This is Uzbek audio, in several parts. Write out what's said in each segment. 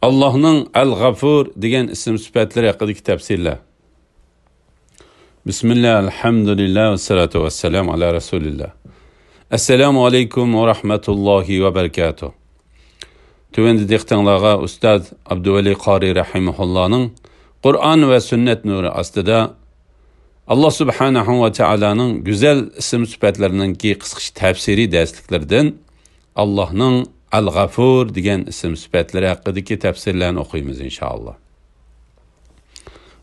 Allah'ның Al-Gafur degan ism sifatlari haqidagi tafsirlar. Bismillah, alhamdulillah, ve salatu ve selam ala Resulillah. Assalamu alaikum ve rahmetullahi ve berekatuh. Tüvendi diktanlağa Ustaz Abduveli Qari Rahimahullah'ın Kur'an ve sünnet nuru aslida Allah subhanahu ve Taala'nın güzel isim sifatlarining qisqa tafsiri dersliklerden Allah'ның Al-Gafur degan ism sifatlari haqidagi tafsirlarni o'qiymiz inshaalloh.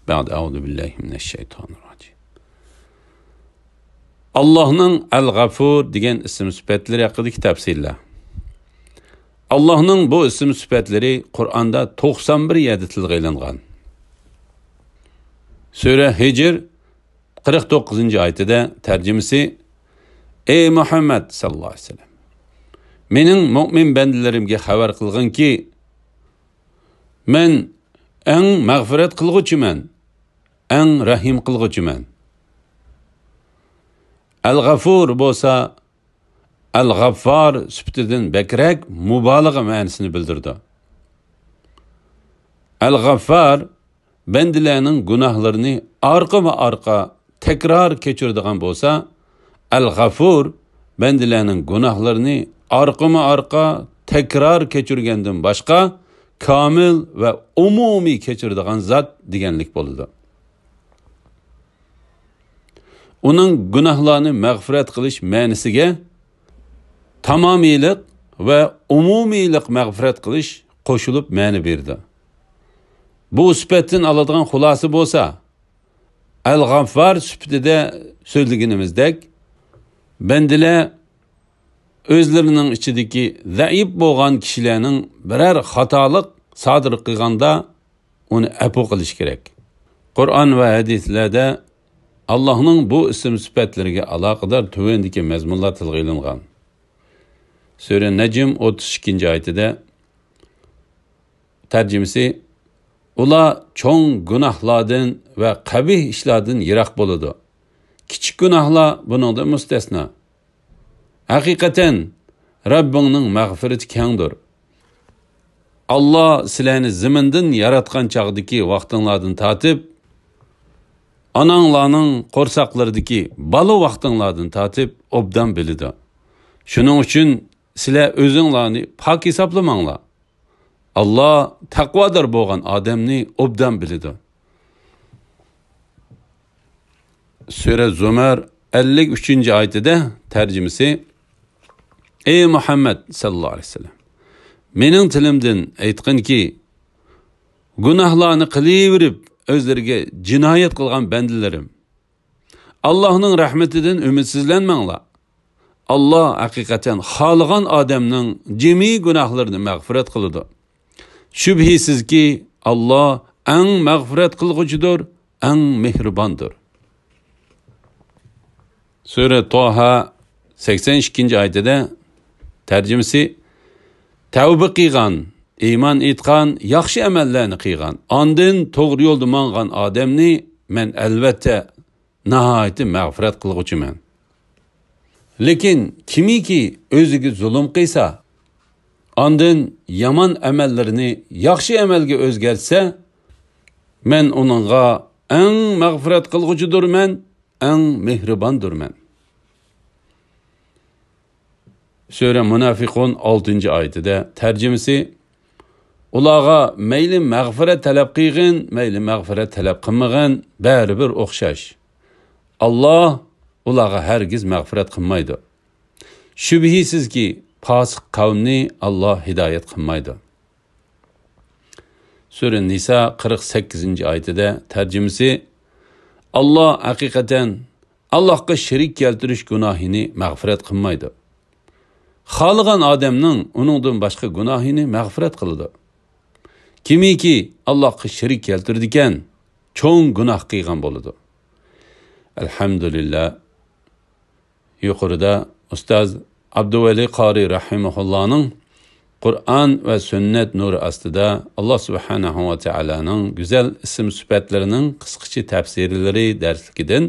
Ba'd a'udhu billahi mineşşeytanirracim. Allah'ның Al-Gafur degan ism sifatlari haqidagi tafsirlar. Allah'ның bu ism sifatlari Qur'onda 91 yerda tilga ilingan. Sura Hicr 49. ayetida tercümesi: Ey Muhammed sallallahu aleyhi ve sellem, mening mu'min bandalarimga xabar qilginki, men eng mag'firat qilguvchiman, eng rahim qilguvchiman. Al-Gafur bo'lsa Al-G'affar sifatidan bakrak mubolag'a ma'nosini bildirdi. Al-G'affar bandalarning gunohlarini orqama-orqa tekrar kechiradigan bo'lsa, Al-Gafur bandalarning gunohlarini orqama-orqa tekrar kechirgandan boshqa komil va umumiy kechiradigan zot deganlik bo'ladi. Uning gunohlarni mag'firat qilish ma'nosiga tamomiylik va umumiylik mag'firat qilish qo'shilib ma'ni berdi. Bu sifatdan oladigan xulosa bo'lsa, Al-G'affar sifatida so'zlaganimizdek, bandalar özlerinin içindeki zayıf bo'lgan kishilarning biror xatolik sodir qilganda uni afu qilish kerak. Qur'on va hadislarda Allohning bu ism sifatlariga aloqador tuvandagi mazmunlar tilga ilingan. Sura Najm 32. oyatida tercümesi: Ular cho'ng gunohlardan va qabih ishlardan yiroq bo'ladi. Kichik gunohlar buningdan mustasno. Hakikaten Rabbingning mag'firati kengdir. Allah sizlarni zimindan yaratgan chaqdagi vaqtinglardan tatib, ananglarning qo'rsaqlaridagi bola vaqtinglardan tatib obdan biladi. Shuning uchun sizlar o'zinglarni pok hisoblamanglar. Allah taqvodor bo'lgan odamni obdan biladi. Sura Zumar 53. oyatida tercümesi: Ey Muhammed sallallahu aleyhi ve sellem, mening tilimdan aytqinki, gunohlarni qilaverib o'zlariga jinoyat qilgan bandalarim, Allohning rahmatidan umidsizlanmanglar. Allah haqiqatan xohlagan odamning jami gunohlarini mag'firat qiladi. Shubhisizki Allah eng mag'firat qilguvchidir, eng mehribondir. Sura Toha 82. oyatida tercümesi: Tavba qilgan, iymon etgan, yaxshi amallarni qilgan, ondan to'g'ri yo'lda mangan odamni men albatta nihoyat mag'firat qilguvchiman. Lekin kimiki o'ziga zulm qilsa, ondan yomon amallarini yaxshi amalga o'zgartsa, men uningga eng mag'firat qilguvchidirman, eng mehribondurman. Sura Munafiqun 6. oyatida tercümesi: Ularga mayli mag'firat talab qilgin, mayli mag'firat talab qilmagan, baribir o'xshash. Allah ularga hargiz mag'firat qilmaydi. Shubhisizki fosiq qavmni Allah hidoyat qilmaydi. Sura Nisa 48. oyatida tercümesi: Allah haqiqatan Allohga shirik keltirish gunohini mag'firat qilmaydi. Xohlagan odamning uningdan boshqa gunohini mag'firat qiladi. Kimiki Allohga shirik keltirdi ekan, cho'ng gunoh qilgan bo'ladi. Alhamdulillah. Yuqorida Ustoz Abduveli Qari Rahimahullah'ның Qur'on va sünnet nuri ostida Allah subhanahu wa ta'alaning güzel isim sifatlarining qisqacha tafsirlari darsligidan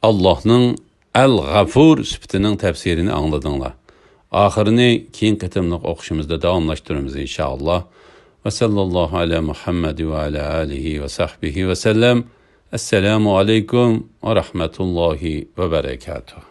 Allohning Al-Gafur sifatining tafsirini angladinglar. Axirini keyin qatimliq o'qishimizda davomlashtiramiz inshaalloh. ve sallallahu ala Muhammed ve ala alihi ve sahbihi ve sellem. Esselamu aleyküm ve rahmetullahi ve berekatuhu.